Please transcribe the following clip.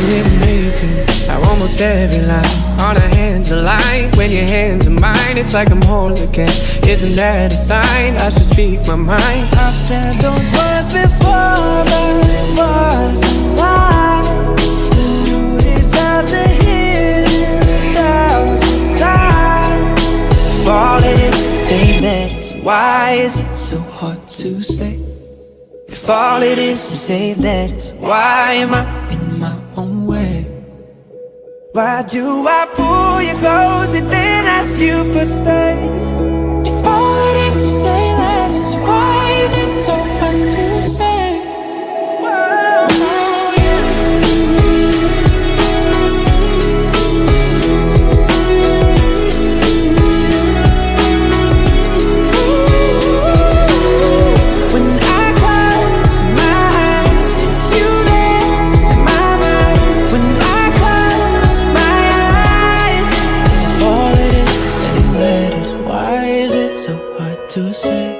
Isn't it amazing how almost every line on our hands align? When your hands are mine, it's like I'm whole again. Isn't that a sign? I should speak my mind. I've said those words before, but it was a lie. You deserve to hear it 1,000 times. If all it is to say that, why is it so hard to say? If all it is to say that, why am I in my own way? Why do I pull you close and then ask you for space? If all it is to say that is why is it so hard to say? To say